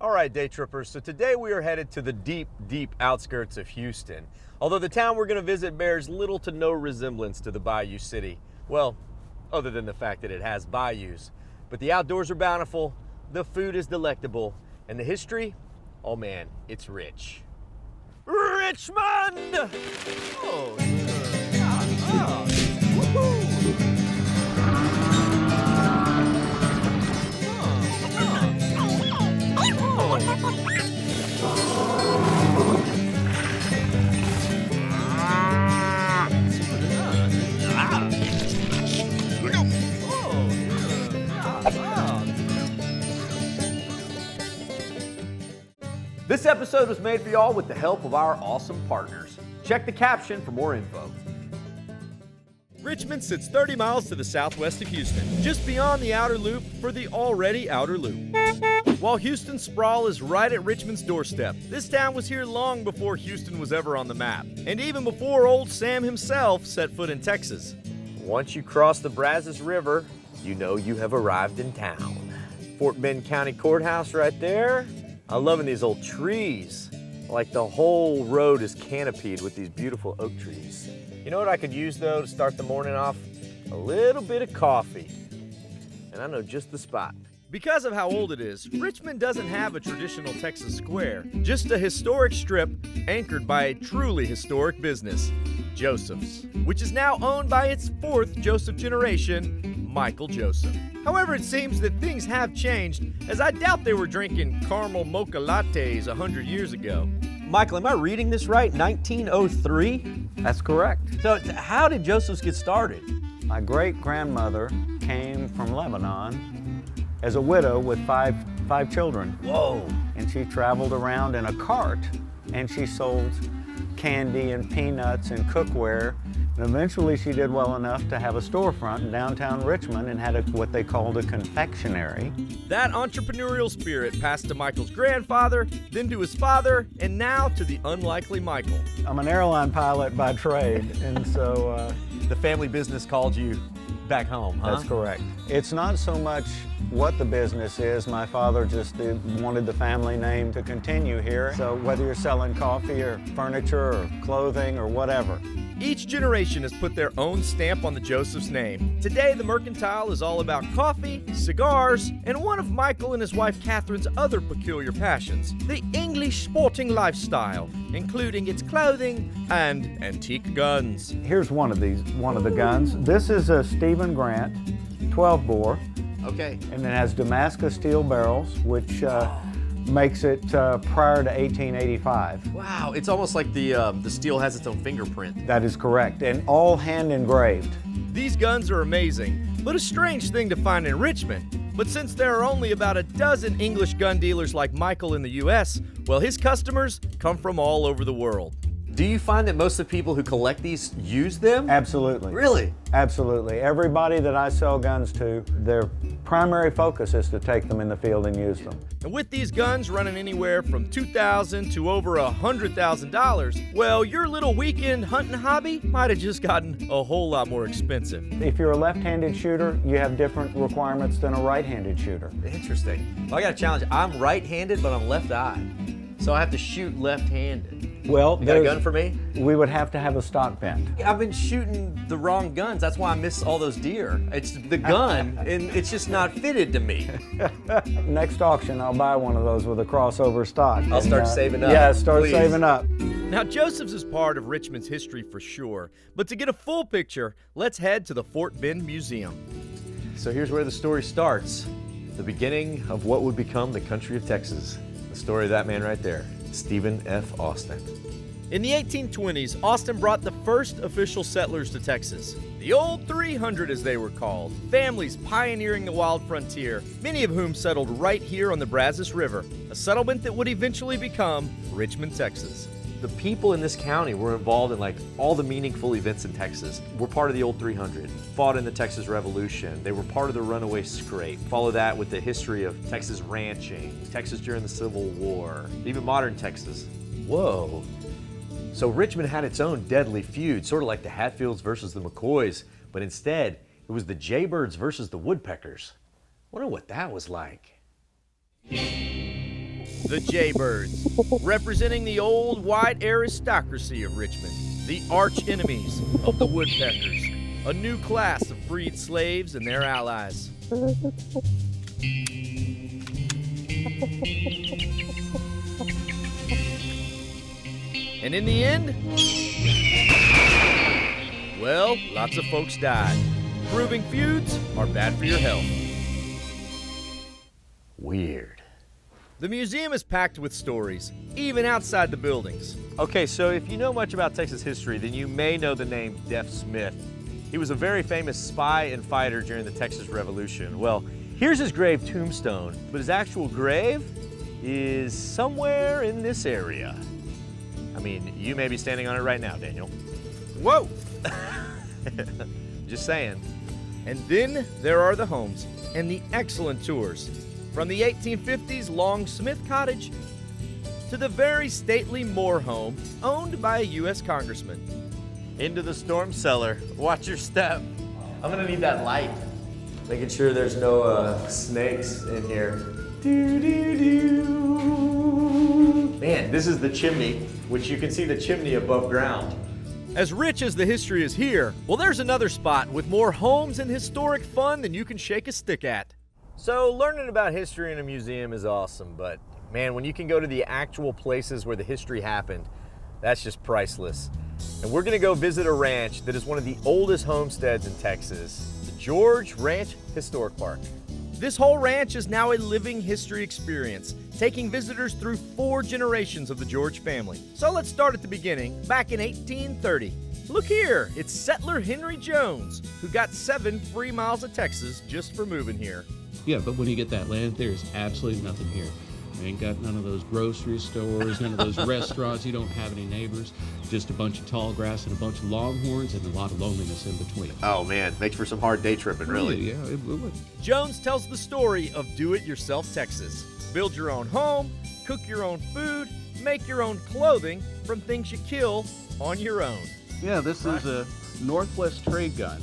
All right, day trippers, so today we are headed to the deep, deep outskirts of Houston. Although the town we're going to visit bears little to no resemblance to the Bayou City. Well, other than the fact that it has bayous. But the outdoors are bountiful, the food is delectable, and the history, oh man, it's rich. Richmond! Oh, yeah. Woohoo! This episode was made for y'all with the help of our awesome partners. Check the caption for more info. Richmond sits 30 miles to the southwest of Houston, just beyond the outer loop for the already outer loop. While Houston's sprawl is right at Richmond's doorstep, this town was here long before Houston was ever on the map, and even before old Sam himself set foot in Texas. Once you cross the Brazos River, you know you have arrived in town. Fort Bend County Courthouse right there. I'm loving these old trees. Like the whole road is canopied with these beautiful oak trees. You know what I could use though to start the morning off? A little bit of coffee. And I know just the spot. Because of how old it is, Richmond doesn't have a traditional Texas square, just a historic strip anchored by a truly historic business, Joseph's, which is now owned by its fourth Joseph generation, Michael Joseph. However, it seems that things have changed, as I doubt they were drinking caramel mocha lattes 100 years ago. Michael, am I reading this right? 1903? That's correct. So how did Joseph's get started? My great-grandmother came from Lebanon as a widow with five children. Whoa! And she traveled around in a cart, and she sold candy and peanuts and cookware. And eventually she did well enough to have a storefront in downtown Richmond and had what they called a confectionery. That entrepreneurial spirit passed to Michael's grandfather, then to his father, and now to the unlikely Michael. I'm an airline pilot by trade, and so... the family business called you back home, huh? That's correct. It's not so much what the business is. My father just wanted the family name to continue here. So whether you're selling coffee or furniture or clothing or whatever. Each generation has put their own stamp on the Joseph's name. Today, the Mercantile is all about coffee, cigars, and one of Michael and his wife Catherine's other peculiar passions, the English sporting lifestyle, including its clothing and antique guns. Here's one of the guns. This is a Stephen Grant 12 bore. Okay. And it has Damascus steel barrels, which makes it prior to 1885. Wow, it's almost like the steel has its own fingerprint. That is correct, and all hand engraved. These guns are amazing, but a strange thing to find in Richmond. But since there are only about a dozen English gun dealers like Michael in the US, well, his customers come from all over the world. Do you find that most of the people who collect these use them? Absolutely. Really? Absolutely. Everybody that I sell guns to, their primary focus is to take them in the field and use them. And with these guns running anywhere from $2,000 to over $100,000, well, your little weekend hunting hobby might have just gotten a whole lot more expensive. If you're a left-handed shooter, you have different requirements than a right-handed shooter. Interesting. Well, I got a challenge. I'm right-handed, but I'm left-eyed. So I have to shoot left-handed. Well, you got a gun for me? We would have to have a stock bent. I've been shooting the wrong guns. That's why I miss all those deer. It's the gun, and it's just not fitted to me. Next auction, I'll buy one of those with a crossover stock. I'll start saving up. Yeah, start please. saving up. Now, Joseph's is part of Richmond's history for sure, but to get a full picture, let's head to the Fort Bend Museum. So here's where the story starts. The beginning of what would become the country of Texas. The story of that man right there, Stephen F. Austin. In the 1820s, Austin brought the first official settlers to Texas. The old 300 as they were called, families pioneering the wild frontier, many of whom settled right here on the Brazos River, a settlement that would eventually become Richmond, Texas. The people in this county were involved in like all the meaningful events in Texas. We're part of the old 300, fought in the Texas Revolution. They were part of the runaway scrape. Follow that with the history of Texas ranching, Texas during the Civil War, even modern Texas. Whoa. So Richmond had its own deadly feud, sort of like the Hatfields versus the McCoys, but instead it was the Jaybirds versus the Woodpeckers. Wonder what that was like. The Jaybirds, representing the old white aristocracy of Richmond, the arch enemies of the Woodpeckers, a new class of breed slaves and their allies. And in the end, well, lots of folks died, proving feuds are bad for your health. Weird. The museum is packed with stories, even outside the buildings. Okay, so if you know much about Texas history, then you may know the name Deaf Smith. He was a very famous spy and fighter during the Texas Revolution. Well, here's his grave tombstone, but his actual grave is somewhere in this area. I mean, you may be standing on it right now, Daniel. Whoa! Just saying. And then there are the homes and the excellent tours. From the 1850s Long Smith Cottage to the very stately Moore home owned by a U.S. congressman. Into the storm cellar. Watch your step. I'm gonna need that light. Making sure there's no snakes in here. Man, this is the chimney, which you can see the chimney above ground. As rich as the history is here, well, there's another spot with more homes and historic fun than you can shake a stick at. So learning about history in a museum is awesome, but man, when you can go to the actual places where the history happened, that's just priceless. And we're gonna go visit a ranch that is one of the oldest homesteads in Texas, the George Ranch Historic Park. This whole ranch is now a living history experience, taking visitors through 4 generations of the George family. So let's start at the beginning, back in 1830. Look here, it's settler Henry Jones, who got 7 free miles of Texas just for moving here. Yeah, but when you get that land, there's absolutely nothing here. You ain't got none of those grocery stores, none of those restaurants. You don't have any neighbors. Just a bunch of tall grass and a bunch of longhorns and a lot of loneliness in between. Oh man, makes for some hard day tripping, really. Yeah, it would. Jones tells the story of do-it-yourself Texas. Build your own home, cook your own food, make your own clothing from things you kill on your own. Yeah, this is a Northwest trade gun.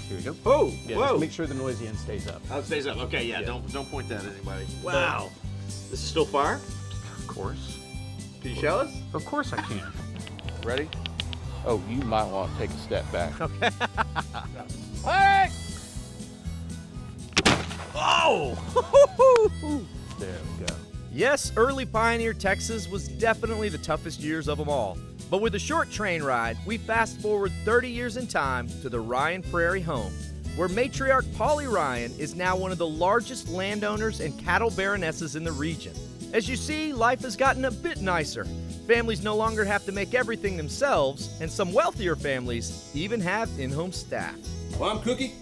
Here you go. Oh, Yeah, whoa. just make sure the noisy end stays up. Oh, it stays up. Okay, yeah, don't point that at anybody. Wow. This is still fire? Of course. Can you show us? Of course I can. Ready? Oh, you might want to take a step back. Okay. Hey! Oh! There we go. Yes, early pioneer Texas was definitely the toughest years of them all. But with a short train ride, we fast forward 30 years in time to the Ryan Prairie home, where matriarch Polly Ryan is now one of the largest landowners and cattle baronesses in the region. As you see, life has gotten a bit nicer. Families no longer have to make everything themselves, and some wealthier families even have in-home staff. Well, I'm Cookie.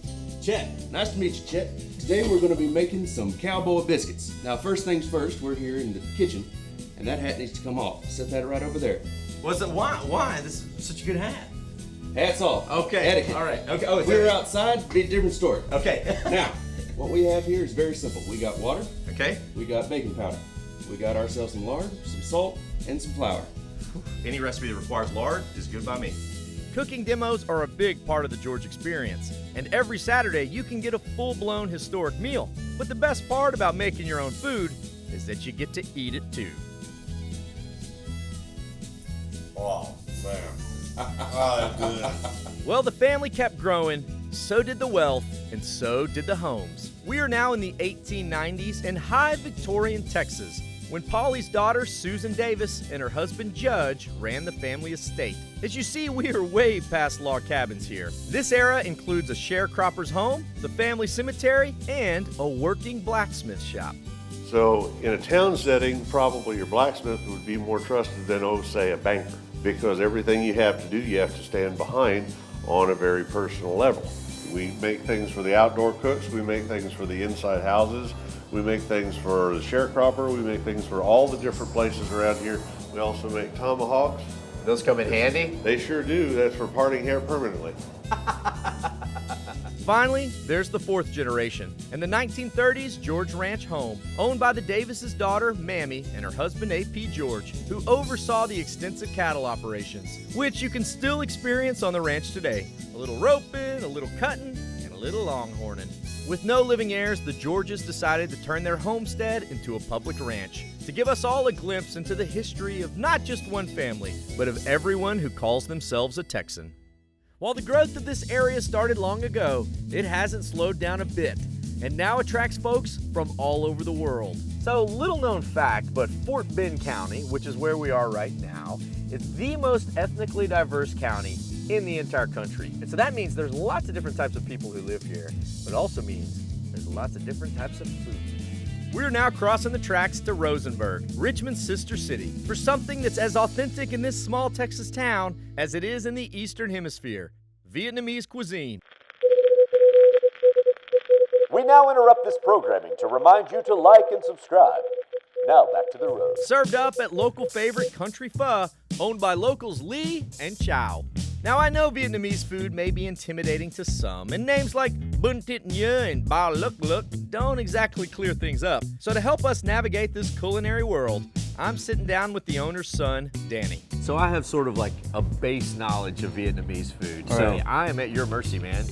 Chet. Nice to meet you, Chet. Today we're going to be making some cowboy biscuits. Now, first things first, we're here in the kitchen, and that hat needs to come off. Set that right over there. Was it why? This is such a good hat. Hats off. Okay. Etiquette. All right. Okay. Oh, If we were outside, it'd be a different story. Okay. Now, what we have here is very simple. We got water, Okay. we got baking powder, we got ourselves some lard, some salt, and some flour. Any recipe that requires lard is good by me. Cooking demos are a big part of the George experience, and every Saturday you can get a full-blown historic meal. But the best part about making your own food is that you get to eat it too. Oh, man. Oh, good. Well, the family kept growing, so did the wealth, and so did the homes. We are now in the 1890s in high Victorian Texas, when Polly's daughter Susan Davis and her husband Judge ran the family estate. As you see, we are way past log cabins here. This era includes a sharecropper's home, the family cemetery, and a working blacksmith shop. So in a town setting, probably your blacksmith would be more trusted than, oh, say, a banker, because everything you have to do, you have to stand behind on a very personal level. We make things for the outdoor cooks, we make things for the inside houses, we make things for the sharecropper, we make things for all the different places around here. We also make tomahawks. Those come in handy? They sure do. That's for parting hair permanently. Finally, there's the 4th generation, and the 1930s George Ranch home, owned by the Davis's daughter, Mammy, and her husband, A.P. George, who oversaw the extensive cattle operations, which you can still experience on the ranch today. A little roping, a little cutting, and a little longhorning. With no living heirs, the Georges decided to turn their homestead into a public ranch to give us all a glimpse into the history of not just one family, but of everyone who calls themselves a Texan. While the growth of this area started long ago, it hasn't slowed down a bit, and now attracts folks from all over the world. So, little known fact, but Fort Bend County, which is where we are right now, is the most ethnically diverse county in the entire country. And so that means there's lots of different types of people who live here, but it also means there's lots of different types of food. We're now crossing the tracks to Rosenberg, Richmond's sister city, for something that's as authentic in this small Texas town as it is in the Eastern Hemisphere, Vietnamese cuisine. We now interrupt this programming to remind you to like and subscribe. Now back to the road. Served up at local favorite Country Pho, owned by locals Lee and Chow. Now I know Vietnamese food may be intimidating to some, and names like Bun Thit Nhơ and Ba Luk Luk don't exactly clear things up. So to help us navigate this culinary world, I'm sitting down with the owner's son, Danny. So I have sort of like a base knowledge of Vietnamese food. So I am at your mercy, man.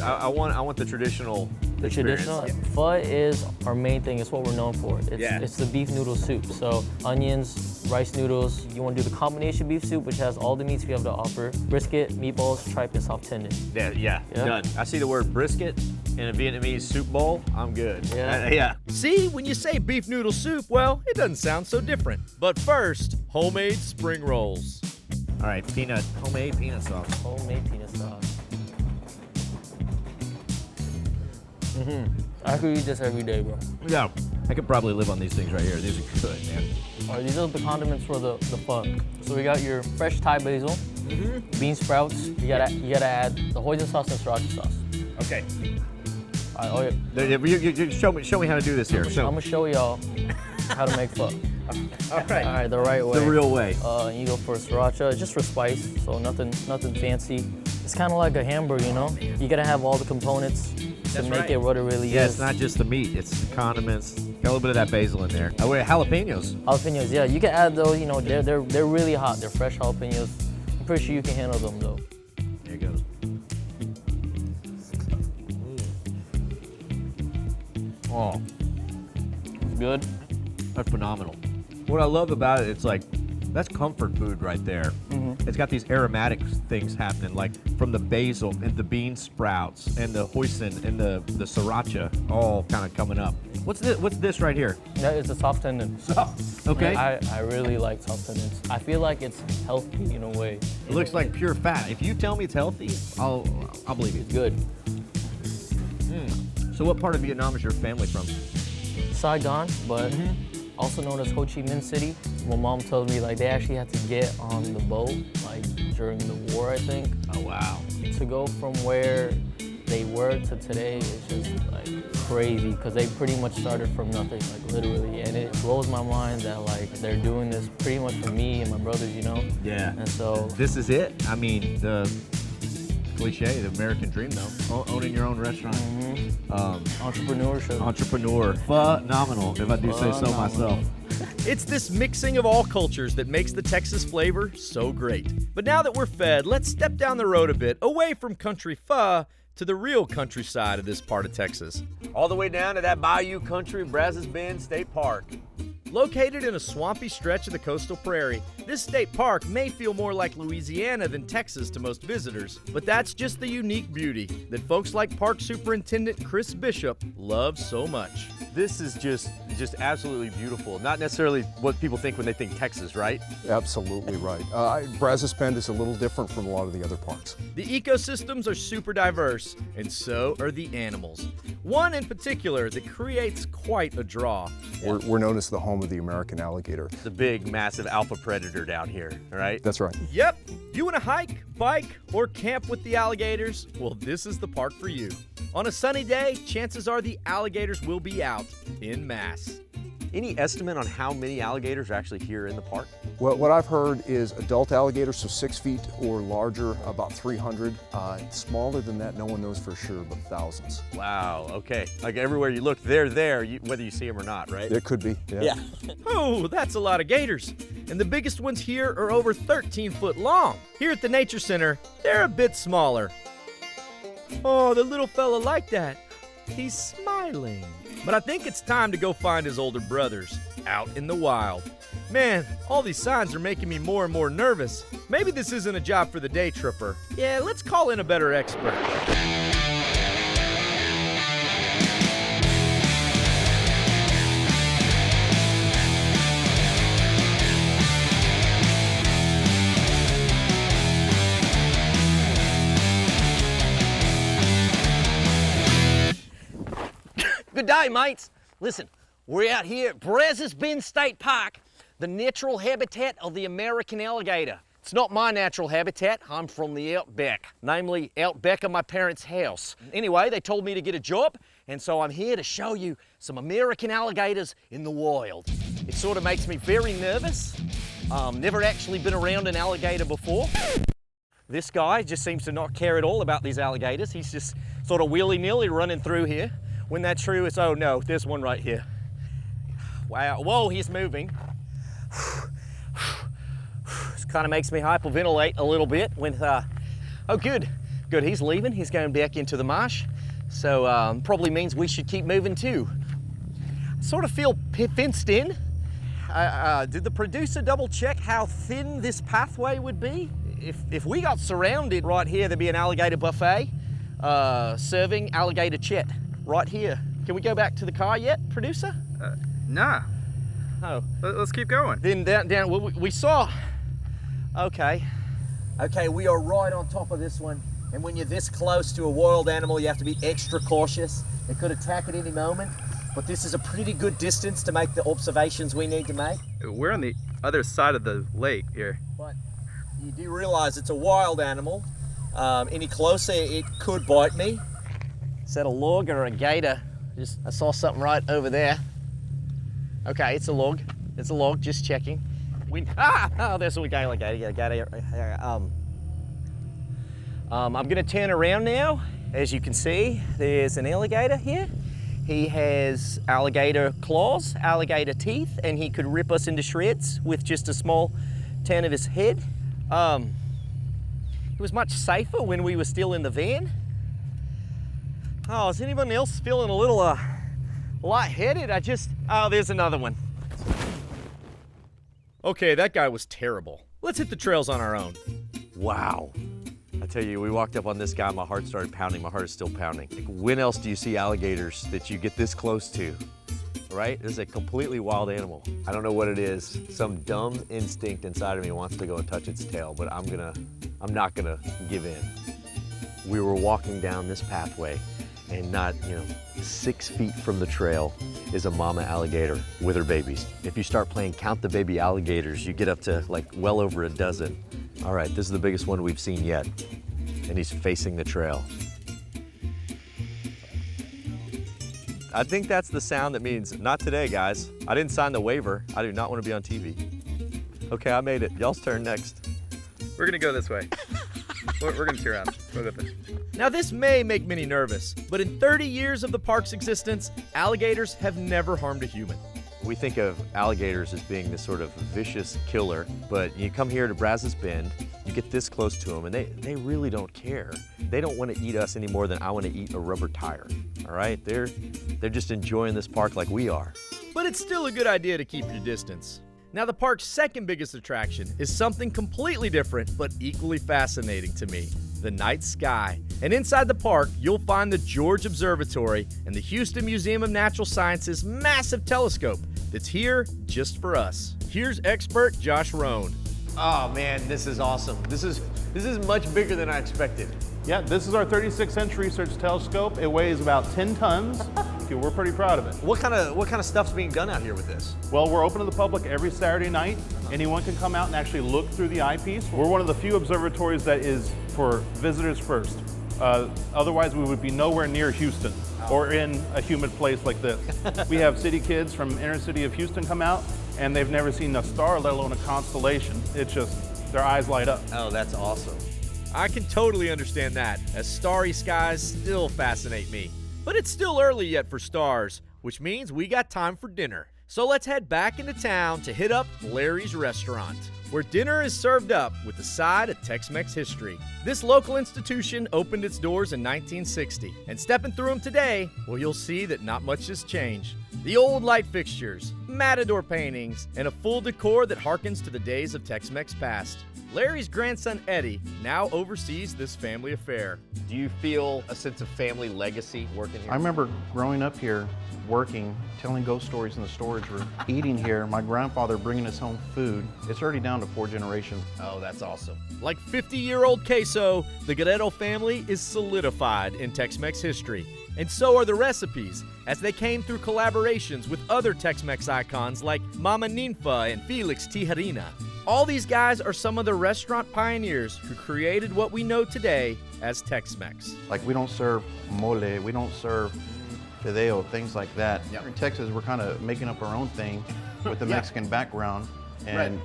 I want the traditional. The traditional pho is our main thing. It's what we're known for. It's the beef noodle soup. So onions, rice noodles. You want to do the combination beef soup, which has all the meats we have to offer: brisket, meatballs, tripe, and soft tendon. Yeah, done. I see the word brisket in a Vietnamese soup bowl. I'm good. Yeah. See, when you say beef noodle soup, well, it doesn't sound so different. But first, homemade spring rolls. All right, homemade peanut sauce. Homemade peanut sauce. I could eat this every day, bro. Yeah, I could probably live on these things right here. These are good, man. All right, these are the condiments for the pho. So we got your fresh Thai basil, bean sprouts. You gotta add the hoisin sauce and sriracha sauce. Okay. All right, You show me how to do this here. I'm gonna show y'all how to make pho. All right. All right, the right way. The real way. You go for sriracha, just for spice, so nothing fancy. It's kind of like a hamburger, you know? You gotta have all the components to make it what it really is. Yeah, it's not just the meat, it's the condiments. Got a little bit of that basil in there. Oh wait, jalapenos. Jalapenos, yeah, you can add those, you know, they're really hot. They're fresh jalapenos. I'm pretty sure you can handle them though. There it goes. Oh, Good? that's phenomenal. What I love about it, it's like, that's comfort food right there. It's got these aromatic things happening, like from the basil and the bean sprouts and the hoisin and the sriracha, all kind of coming up. What's this right here? That is a soft tendon. Okay. I really like soft tendons. I feel like it's healthy in a way. It looks like pure fat. If you tell me it's healthy, I'll believe you. It's good. So what part of Vietnam is your family from? Saigon, but also known as Ho Chi Minh City. My mom told me like they actually had to get on the boat like during the war, I think. Oh wow. To go from where they were to today is just like crazy because they pretty much started from nothing, like literally. And it blows my mind that like they're doing this pretty much for me and my brothers, you know? Yeah. And so This is it. I mean, the cliche, the American dream though. Owning your own restaurant. entrepreneurship. Entrepreneur. Phenomenal, if I do say so myself. It's this mixing of all cultures that makes the Texas flavor so great. But now that we're fed, let's step down the road a bit, away from country pho to the real countryside of this part of Texas. All the way down to that bayou country, Brazos Bend State Park. Located in a swampy stretch of the coastal prairie, this state park may feel more like Louisiana than Texas to most visitors, but that's just the unique beauty that folks like Park Superintendent Chris Bishop love so much. This is just absolutely beautiful. Not necessarily what people think when they think Texas, right? Absolutely right. Brazos Bend is a little different from a lot of the other parks. The ecosystems are super diverse, and so are the animals. One in particular that creates quite a draw. We're known as the home of the American alligator. The big, massive alpha predator down here, right? That's right. Yep, you want to hike, bike, or camp with the alligators? Well, this is the park for you. On a sunny day, chances are the alligators will be out in mass. Any estimate on how many alligators are actually here in the park? Well, what I've heard is adult alligators, so 6 feet or larger, about 300. Smaller than that, no one knows for sure, but thousands. Wow, okay. Like everywhere you look, they're there, whether you see them or not, right? There could be, yeah. Oh, that's a lot of gators. And the biggest ones here are over 13 foot long. Here at the Nature Center, they're a bit smaller. Oh, the little fella liked that. He's smiling. But I think it's time to go find his older brothers out in the wild. Man, all these signs are making me more and more nervous. Maybe this isn't a job for the day tripper. Yeah, let's call in a better expert. Good day, mates. Listen, we're out here at Brazos Bend State Park, the natural habitat of the American alligator. It's not my natural habitat. I'm from the outback, namely outback of my parents' house. Anyway, they told me to get a job, and so I'm here to show you some American alligators in the wild. It sort of makes me very nervous. Never actually been around an alligator before. This guy just seems to not care at all about these alligators. He's just sort of willy-nilly running through here. When that's true, it's, oh no, there's one right here. Wow, whoa, he's moving. This kind of makes me hyperventilate a little bit when, oh good, he's leaving. He's going back into the marsh. So probably means we should keep moving too. I sort of feel fenced in. Did the producer double check how thin this pathway would be? If we got surrounded right here, there'd be an alligator buffet serving alligator chet. Right here. Can we go back to the car yet, producer? Nah. Oh. Let's keep going. Then down, we saw. Okay, we are right on top of this one. And when you're this close to a wild animal, you have to be extra cautious. It could attack at any moment, but this is a pretty good distance to make the observations we need to make. We're on the other side of the lake here. But you do realize it's a wild animal. Any closer, it could bite me. Is that a log or a gator? I saw something right over there. Okay, it's a log. It's a log, just checking. There's a gator. I'm gonna turn around now. As you can see, there's an alligator here. He has alligator claws, alligator teeth, and he could rip us into shreds with just a small turn of his head. It was much safer when we were still in the van. Oh, is anyone else feeling a little lightheaded? There's another one. Okay, that guy was terrible. Let's hit the trails on our own. Wow. I tell you, we walked up on this guy, my heart started pounding. My heart is still pounding. Like, when else do you see alligators that you get this close to? Right? This is a completely wild animal. I don't know what it is. Some dumb instinct inside of me wants to go and touch its tail, but I'm not gonna give in. We were walking down this pathway, and not, 6 feet from the trail is a mama alligator with her babies. If you start playing count the baby alligators, you get up to like well over a dozen. All right, this is the biggest one we've seen yet, and he's facing the trail. I think that's the sound that means, not today, guys. I didn't sign the waiver. I do not want to be on TV. Okay, I made it. Y'all's turn next. We're gonna go this way. We're gonna tear out. We'll go this. Now this may make many nervous, but in 30 years of the park's existence, alligators have never harmed a human. We think of alligators as being this sort of vicious killer, but you come here to Brazos Bend, you get this close to them, and they really don't care. They don't want to eat us any more than I want to eat a rubber tire, all right? They're just enjoying this park like we are. But it's still a good idea to keep your distance. Now the park's second biggest attraction is something completely different but equally fascinating to me, the night sky. And inside the park, you'll find the George Observatory and the Houston Museum of Natural Science's massive telescope that's here just for us. Here's expert Josh Rohn. Oh man, this is awesome. This is much bigger than I expected. Yeah, this is our 36 inch research telescope. It weighs about 10 tons. Okay, we're pretty proud of it. What kind of stuff's being done out here with this? Well, we're open to the public every Saturday night. Anyone can come out and actually look through the eyepiece. We're one of the few observatories that is for visitors first. Otherwise, we would be nowhere near Houston or in a humid place like this. We have city kids from inner city of Houston come out, and they've never seen a star, let alone a constellation. It's just, their eyes light up. Oh, that's awesome. I can totally understand that, as starry skies still fascinate me. But it's still early yet for stars, which means we got time for dinner. So let's head back into town to hit up Larry's Restaurant, where dinner is served up with a side of Tex-Mex history. This local institution opened its doors in 1960, and stepping through them today, well, you'll see that not much has changed. The old light fixtures, matador paintings, and a full decor that harkens to the days of Tex-Mex past. Larry's grandson Eddie now oversees this family affair. Do you feel a sense of family legacy working here? I remember growing up here, working, telling ghost stories in the storage room, eating here, my grandfather bringing us home food. It's already down to 4 generations. Oh, that's awesome. Like 50-year-old queso, the Guerrero family is solidified in Tex-Mex history. And so are the recipes, as they came through collaborations with other Tex-Mex icons like Mama Ninfa and Felix Tijerina. All these guys are some of the restaurant pioneers who created what we know today as Tex-Mex. Like, we don't serve mole, we don't serve fideo, things like that. Yep. In Texas, we're kind of making up our own thing with the Mexican background and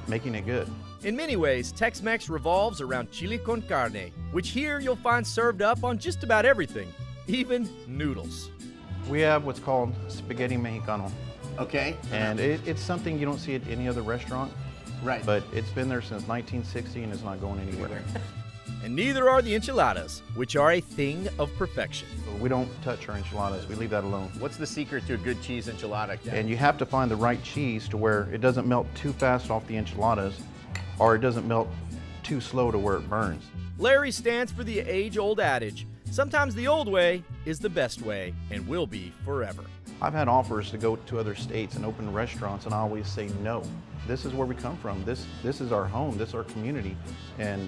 making it good. In many ways, Tex-Mex revolves around chili con carne, which here you'll find served up on just about everything, even noodles. We have what's called spaghetti mexicano. Okay. And it's something you don't see at any other restaurant. Right. But it's been there since 1960 and it's not going anywhere. And neither are the enchiladas, which are a thing of perfection. We don't touch our enchiladas, we leave that alone. What's the secret to a good cheese enchilada? And you have to find the right cheese to where it doesn't melt too fast off the enchiladas, or it doesn't melt too slow to where it burns. Larry stands for the age-old adage, sometimes the old way is the best way and will be forever. I've had offers to go to other states and open restaurants, and I always say no. This is where we come from. This is our home, this is our community, and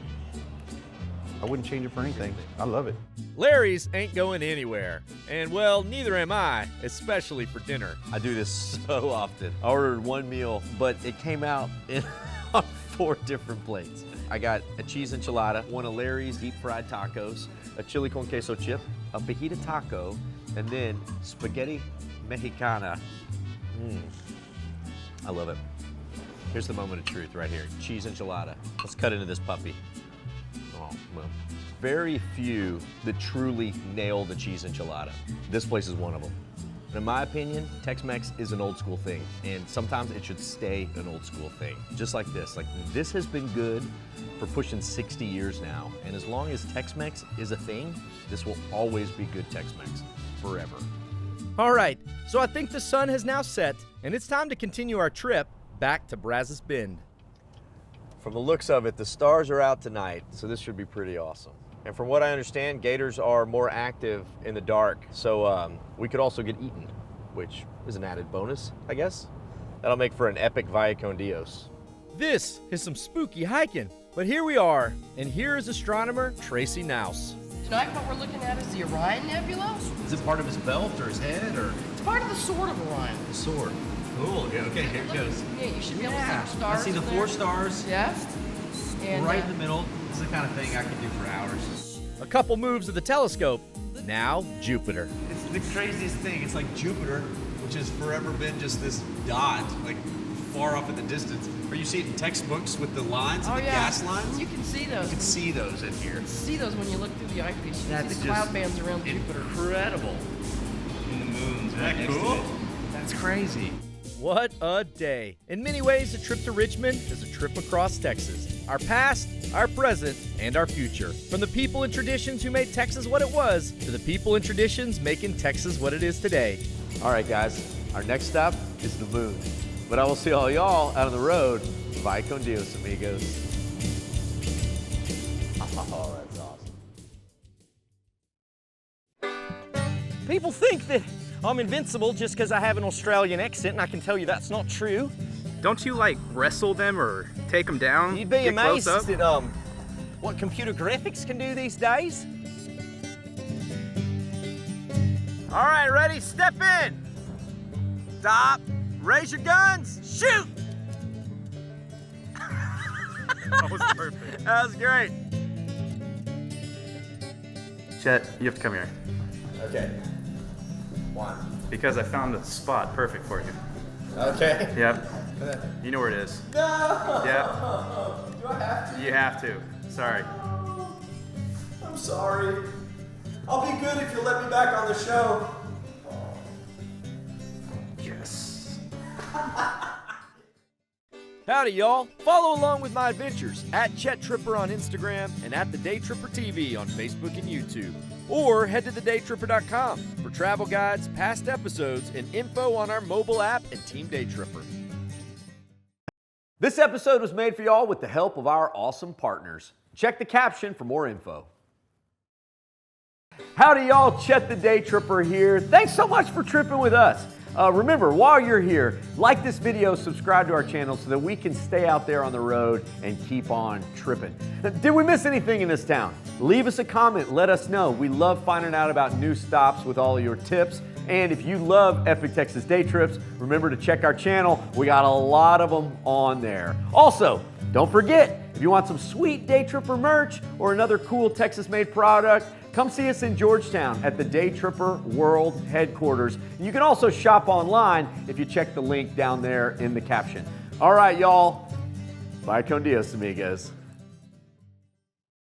I wouldn't change it for anything. I love it. Larry's ain't going anywhere. And well, neither am I, especially for dinner. I do this so often. I ordered one meal, but it came out on 4 different plates. I got a cheese enchilada, one of Larry's deep fried tacos, a chili con queso chip, a fajita taco, and then spaghetti mexicana. I love it. Here's the moment of truth right here. Cheese enchilada. Let's cut into this puppy. Oh, well. Very few that truly nail the cheese enchilada. This place is one of them. And in my opinion, Tex-Mex is an old school thing, and sometimes it should stay an old school thing. Just like this. Like, this has been good for pushing 60 years now, and as long as Tex-Mex is a thing, this will always be good Tex-Mex, forever. All right, so I think the sun has now set, and it's time to continue our trip back to Brazos Bend. From the looks of it, the stars are out tonight, so this should be pretty awesome. And from what I understand, gators are more active in the dark, so we could also get eaten, which is an added bonus, I guess. That'll make for an epic Via con Dios. This is some spooky hiking, but here we are, and here is astronomer Tracy Nouse. Tonight what we're looking at is the Orion Nebula. Is it part of his belt or his head or? It's part of the sword of Orion. The sword. Cool. Yeah, okay, here it goes. Yeah, you should be able to see the stars. I see the in 4 there. stars. Yes. And, right in the middle. This is the kind of thing I could do for hours. A couple moves of the telescope, now Jupiter. It's the craziest thing. It's like Jupiter, which has forever been just this dot, like far off in the distance. Or you see it in textbooks with the lines and the gas lines. You can see those. You can see those in here. You can see those when you look through the eyepiece. You That's see the cloud bands around Jupiter. Incredible. And the moon's right next to it. That's crazy. What a day. In many ways, a trip to Richmond is a trip across Texas. Our past, our present, and our future. From the people and traditions who made Texas what it was, to the people and traditions making Texas what it is today. All right, guys, our next stop is the moon. But I will see all y'all out on the road. Via con Dios, amigos. Oh, that's awesome. People think that I'm invincible just because I have an Australian accent, and I can tell you that's not true. Don't you like wrestle them or take them down? You'd be Get amazed close up? at what computer graphics can do these days. All right, ready? Step in. Stop. Raise your guns. Shoot. That was perfect. That was great. Chet, you have to come here. Okay. Why? Because I found the spot perfect for you. Okay. Yep. You know where it is. No! Yep. Do I have to? You have to. Sorry. I'm sorry. I'll be good if you'll let me back on the show. Yes. Howdy, y'all. Follow along with my adventures at Chet Tripper on Instagram and at The Day Tripper TV on Facebook and YouTube. Or head to thedaytripper.com for travel guides, past episodes, and info on our mobile app and Team Day Tripper. This episode was made for y'all with the help of our awesome partners. Check the caption for more info. Howdy, y'all. Chet the Day Tripper here. Thanks so much for tripping with us. Remember, while you're here, like this video, subscribe to our channel so that we can stay out there on the road and keep on tripping. Did we miss anything in this town? Leave us a comment, let us know. We love finding out about new stops with all of your tips. And if you love Epic Texas Day Trips, remember to check our channel. We got a lot of them on there. Also, don't forget, if you want some sweet Day Tripper merch or another cool Texas-made product, come see us in Georgetown at the Day Tripper World Headquarters. You can also shop online if you check the link down there in the caption. All right, y'all. Bye con Dios, amigos.